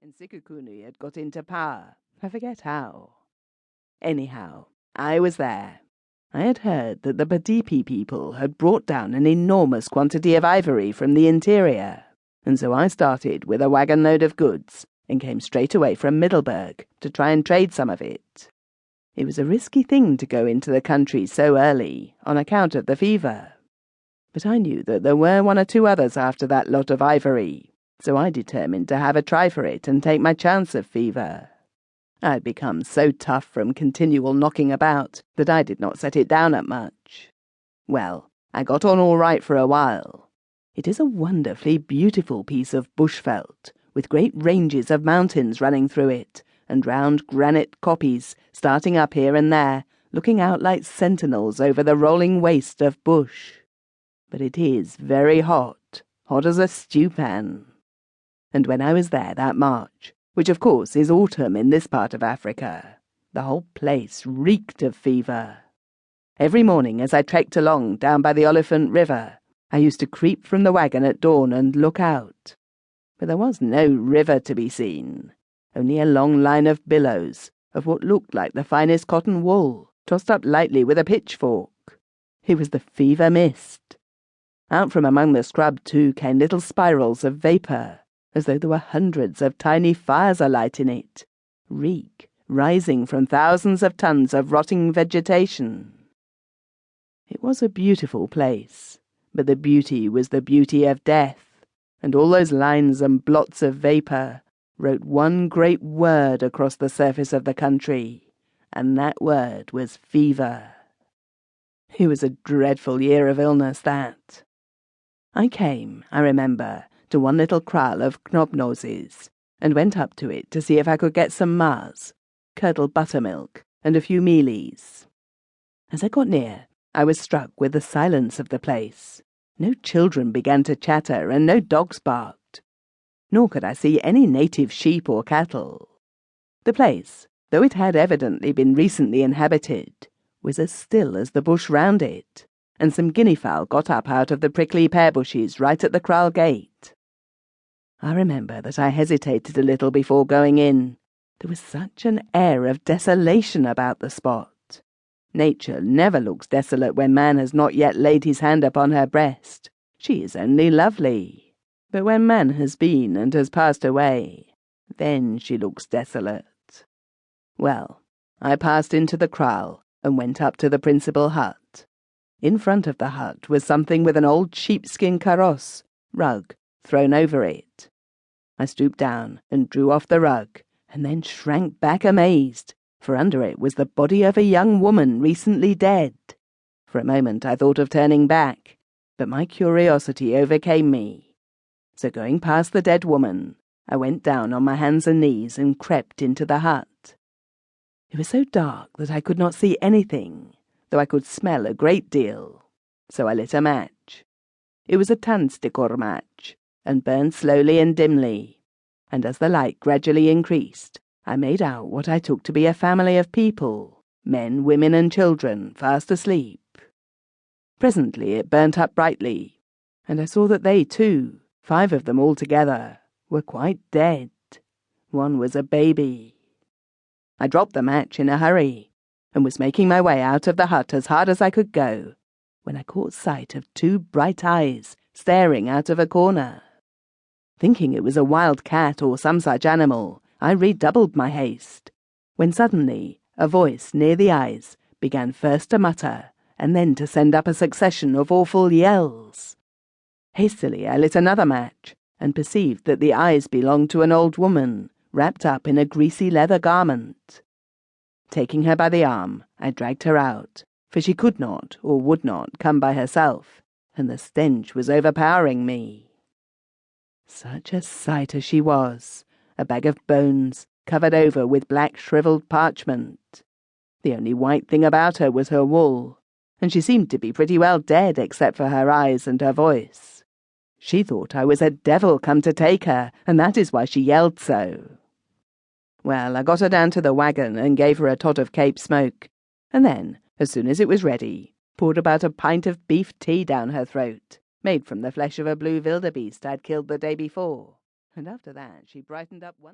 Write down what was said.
when Sikukuni had got into power. I forget how. Anyhow, I was there. I had heard that the Padipi people had brought down an enormous quantity of ivory from the interior, and so I started with a wagon load of goods and came straight away from Middelburg to try and trade some of it. It was a risky thing to go into the country so early on account of the fever. But I knew that there were one or two others after that lot of ivory, so I determined to have a try for it and take my chance of fever. I had become so tough from continual knocking about that I did not set it down at much. Well, I got on all right for a while. It is a wonderfully beautiful piece of bushveld, with great ranges of mountains running through it, and round granite koppies starting up here and there, looking out like sentinels over the rolling waste of bush. But it is very hot, hot as a stewpan. And when I was there that March, which of course is autumn in this part of Africa, the whole place reeked of fever. Every morning as I trekked along down by the Oliphant River, I used to creep from the wagon at dawn and look out. But there was no river to be seen, only a long line of billows of what looked like the finest cotton wool, tossed up lightly with a pitchfork. It was the fever mist. Out from among the scrub, too, came little spirals of vapour, as though there were hundreds of tiny fires alight in it, reek rising from thousands of tons of rotting vegetation. It was a beautiful place, but the beauty was the beauty of death, and all those lines and blots of vapour wrote one great word across the surface of the country, and that word was fever. It was a dreadful year of illness, that. I came, I remember, to one little kraal of knobnoses, and went up to it to see if I could get some maas, curdled buttermilk, and a few mealies. As I got near, I was struck with the silence of the place. No children began to chatter, and no dogs barked. Nor could I see any native sheep or cattle. The place, though it had evidently been recently inhabited, was as still as the bush round it, and some guinea fowl got up out of the prickly pear bushes right at the kraal gate. I remember that I hesitated a little before going in. There was such an air of desolation about the spot. Nature never looks desolate when man has not yet laid his hand upon her breast. She is only lovely. But when man has been and has passed away, then she looks desolate. Well, I passed into the kraal and went up to the principal hut. In front of the hut was something with an old sheepskin kaross, rug, thrown over it. I stooped down and drew off the rug, and then shrank back amazed, for under it was the body of a young woman recently dead. For a moment I thought of turning back, but my curiosity overcame me. So going past the dead woman, I went down on my hands and knees and crept into the hut. It was so dark that I could not see anything, though I could smell a great deal. So I lit a match. It was a tandsticor match, and burned slowly and dimly, and as the light gradually increased, I made out what I took to be a family of people, men, women, and children, fast asleep. Presently it burnt up brightly, and I saw that they too, 5 of them altogether, were quite dead. One was a baby. I dropped the match in a hurry, and was making my way out of the hut as hard as I could go, when I caught sight of 2 bright eyes staring out of a corner. Thinking it was a wild cat or some such animal, I redoubled my haste, when suddenly a voice near the eyes began first to mutter, and then to send up a succession of awful yells. Hastily I lit another match, and perceived that the eyes belonged to an old woman, wrapped up in a greasy leather garment. Taking her by the arm, I dragged her out, for she could not, or would not, come by herself, and the stench was overpowering me. Such a sight as she was, a bag of bones, covered over with black shriveled parchment. The only white thing about her was her wool, and she seemed to be pretty well dead except for her eyes and her voice. She thought I was a devil come to take her, and that is why she yelled so. Well, I got her down to the wagon and gave her a tot of Cape smoke, and then, as soon as it was ready, poured about a pint of beef tea down her throat, made from the flesh of a blue wildebeest I'd killed the day before, and after that she brightened up once.